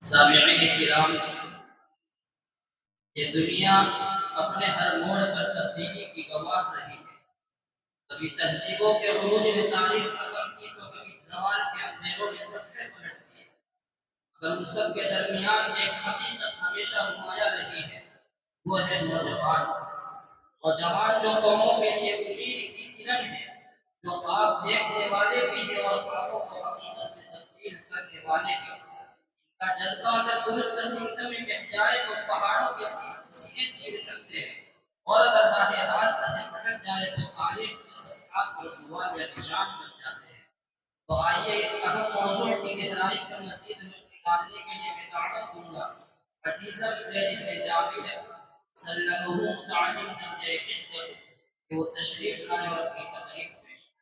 سامعین کرام، یہ دنیا اپنے ہر موڑ پر تبدیلی کی گواہ رہی ہے۔ کبھی تہذیبوں کے عروج نے تاریخ رقم کی تو کبھی زوال کے اندھیروں نے صفحے پلٹ دیے، مگر ان سب کے درمیان ایک حقیقت ہمیشہ نمایاں رہی ہے، وہ ہے نوجوان۔ نوجوان جو قوموں کے لیے امید کی کرن ہے، جو خواب دیکھنے والے بھی ہیں اور خوابوں کو حقیقت میں تبدیل کرنے والے بھی ہیں۔ کا جذبہ اگر درست سمت میں بہہ جائے تو پہاڑوں کے سینے چیر سکتے ہیں، اور اگر راہ راست سے بھٹک جائے تو تاریخ کے صفحات پر سوال یا نشان بن جاتے ہیں۔ تو آئیے اس اہم موضوع کی گہرائی پر مزید روشنی ڈالنے کے لیے میں دعوت دوں گا عزیزم زید بن جابر سلمہ متعلم درجہ حفظ کہ وہ تشریف لائے اور اپنی تقریر پیش کریں۔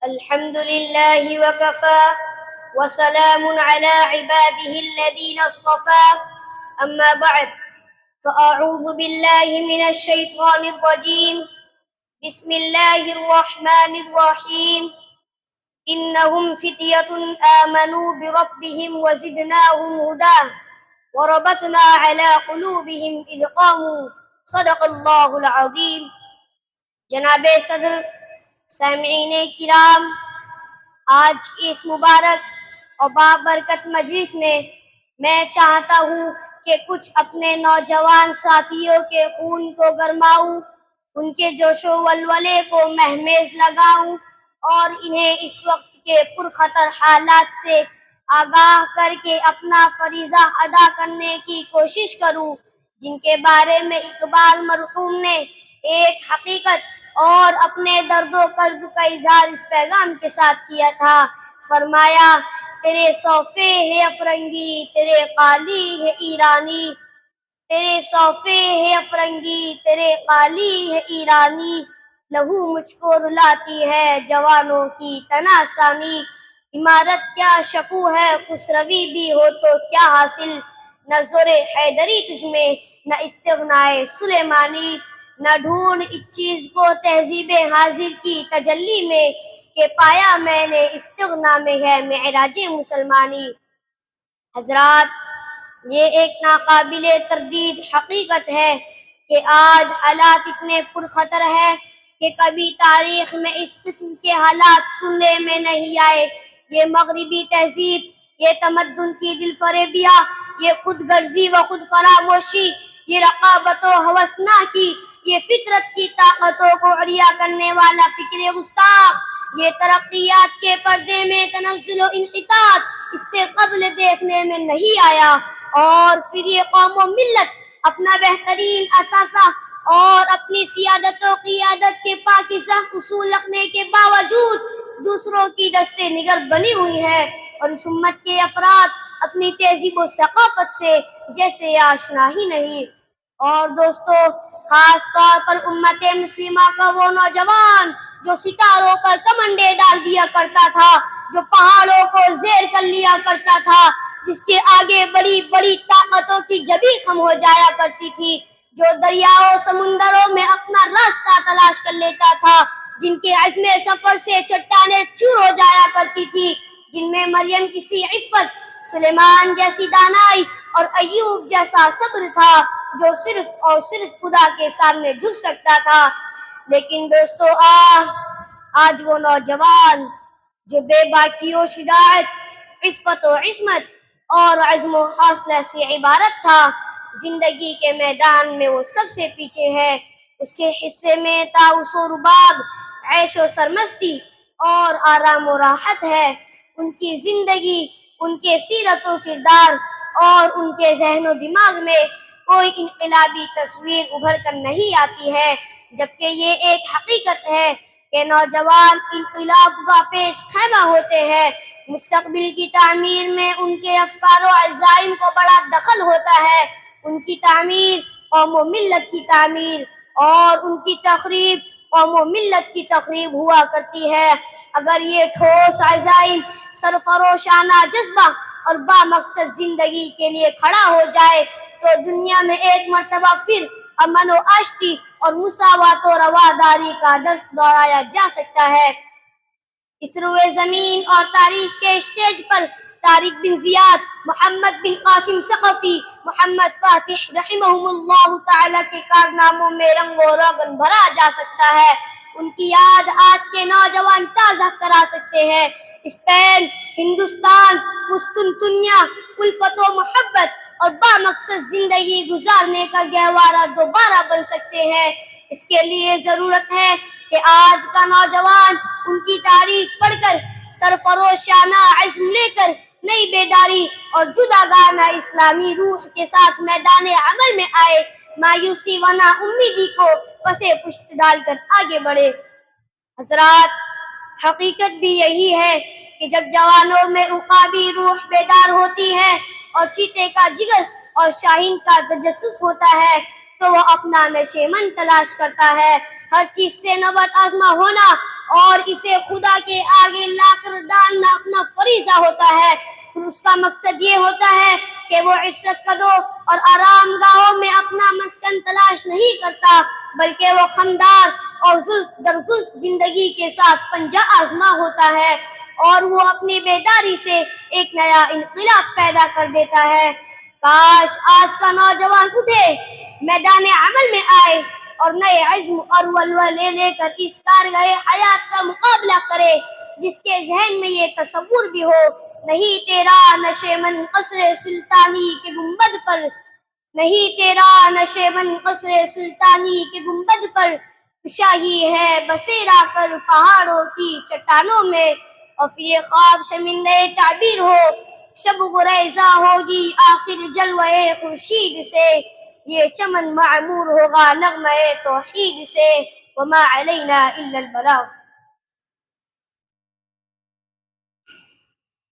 الحمد لله وكفى وسلام على عباده الذين اصطفى أما بعد فأعوذ بالله من الشيطان الرجيم بسم الله الرحمن الرحيم إنهم فتية آمنوا بربهم وزدناهم هدى وربطنا على قلوبهم إذ قاموا صدق الله العظيم۔ جناب صدر، سامعین کرام، آج کی اس مبارک اور بابرکت مجلس میں چاہتا ہوں کہ کچھ اپنے نوجوان ساتھیوں کے خون کو گرماؤں، ان کے جوش و ولولے کو مہمیز لگاؤں اور انہیں اس وقت کے پرخطر حالات سے آگاہ کر کے اپنا فریضہ ادا کرنے کی کوشش کروں، جن کے بارے میں اقبال مرحوم نے ایک حقیقت اور اپنے درد و کرب کا اظہار اس پیغام کے ساتھ کیا تھا۔ فرمایا، تیرے صوفے ہے افرنگی، تیرے قالی ہے ایرانی، تیرے صوفے ہے افرنگی، تیرے قالی ہے ایرانی، لہو مجھ کو رلاتی ہے جوانوں کی تناسانی۔ عمارت کیا شکو ہے خسروی بھی ہو تو کیا حاصل، نہ زور حیدری تجھ میں نہ استغنائے سلیمانی، نہ ڈھونڈ اس چیز کو تہذیب حاضر کی تجلی میں کہ پایا میں نے استغنا میں ہے معراج مسلمانی۔ حضرات، یہ ایک ناقابل تردید حقیقت ہے کہ آج حالات اتنے پرخطر ہے کہ کبھی تاریخ میں اس قسم کے حالات سننے میں نہیں آئے۔ یہ مغربی تہذیب، یہ تمدن کی دل فریبیاں، یہ خود غرضی و خود فراموشی، یہ رقابت و ہوس نہ کی، یہ فطرت کی طاقتوں کو عریا کرنے والا فکر گستاخ، یہ ترقیات کے پردے میں تنزل و انحطاط اس سے قبل دیکھنے میں نہیں آیا۔ اور پھر یہ قوم و ملت اپنا بہترین اثاثہ اور اپنی سیادت و قیادت کے پاکیزہ اصول رکھنے کے باوجود دوسروں کی دست نگر بنی ہوئی ہے، اور اس امت کے افراد اپنی تہذیب و ثقافت سے جیسے آشنا ہی نہیں۔ اور دوستو، خاص طور پر امت مسلمہ کا وہ نوجوان جو ستاروں پر کمنڈے ڈال دیا کرتا تھا، جو پہاڑوں کو زیر کر لیا کرتا تھا، جس کے آگے بڑی بڑی طاقتوں کی جبیں خم ہو جایا کرتی تھی، جو دریاؤں سمندروں میں اپنا راستہ تلاش کر لیتا تھا، جن کے عزم سفر سے چٹانیں چور ہو جایا کرتی تھی، جن میں مریم کسی عفت، سلیمان جیسی دانائی اور ایوب جیسا صبر تھا، جو صرف اور صرف خدا کے سامنے جھک سکتا تھا۔ لیکن دوستو، آج وہ نوجوان جو بے باکی و شجاعت، عفت و عصمت اور عزم و حوصلہ سے عبارت تھا، زندگی کے میدان میں وہ سب سے پیچھے ہے۔ اس کے حصے میں طاؤس و رباب، عیش و سرمستی اور آرام و راحت ہے۔ ان کی زندگی، ان کے سیرت و کردار اور ان کے ذہن و دماغ میں کوئی انقلابی تصویر ابھر کر نہیں آتی ہے، جبکہ یہ ایک حقیقت ہے کہ نوجوان انقلاب کا پیش خیمہ ہوتے ہیں۔ مستقبل کی تعمیر میں ان کے افکار و عزائم کو بڑا دخل ہوتا ہے۔ ان کی تعمیر قوم و ملت کی تعمیر اور ان کی تخریب قوم و ملت کی تخریب ہوا کرتی ہے۔ اگر یہ ٹھوس عزائم، سرفروشانہ جذبہ اور با مقصد زندگی کے لیے کھڑا ہو جائے تو دنیا میں ایک مرتبہ پھر امن و آشتی اور مساوات و رواداری کا درس دہرایا جا سکتا ہے۔ اس روئے زمین اور تاریخ کے اسٹیج پر طارق بن زیاد، محمد بن قاسم ثقفی، محمد فاتح رحمہم اللہ تعالی کے کارناموں میں رنگ و روغن بھرا جا سکتا ہے۔ ان کی یاد آج کے نوجوان تازہ کرا سکتے ہیں۔ اسپین، ہندوستان، قسطنطنیہ، الفت و محبت اور با مقصد زندگی گزارنے کا گہوارہ دوبارہ بن سکتے ہیں۔ اس کے لیے ضرورت ہے کہ آج کا نوجوان ان کی تاریخ پڑھ کر سرفروشانہ عزم لے کر نئی بیداری اور جداگانہ اسلامی روح کے ساتھ میدان عمل میں آئے، مایوسی و نا امیدی کو پس پشت ڈال کر آگے بڑھے۔ حضرات، حقیقت بھی یہی ہے کہ جب جوانوں میں عقابی روح بیدار ہوتی ہے اور چیتے کا جگر اور شاہین کا تجسس ہوتا ہے تو وہ اپنا نشیمن تلاش کرتا ہے۔ ہر چیز سے نبرد آزما ہونا اور اسے خدا کے آگے لا کر ڈالنا اپنا فریضہ ہوتا ہے۔ پھر اس کا مقصد یہ ہوتا ہے کہ وہ عشرت قدوں اور آرام گاہوں میں اپنا مسکن تلاش نہیں کرتا، بلکہ وہ خمدار اور زلف در زلف زندگی کے ساتھ پنجہ آزما ہوتا ہے، اور وہ اپنی بیداری سے ایک نیا انقلاب پیدا کر دیتا ہے۔ کاش آج کا نوجوان اٹھے، میدان عمل میں آئے اور نئے عزم اور ولولے لے کر اس کارگاہ حیات کا مقابلہ کرے جس کے ذہن میں یہ تصور بھی ہو، نہیں تیرا نشیمن قصر سلطانی کے گنبد پر، نہیں تیرا نشیمن قصر سلطانی کے گنبد پر، شاہی ہے بسیرا کر پہاڑوں کی چٹانوں میں، اور پھر یہ خواب شرمندہ تعبیر ہو، شب گریزاں ہوگی آخر جلوہ خورشید سے، یہ چمن معمور ہوگا نغمہ توحید سے، وما علینا الا البلاغ۔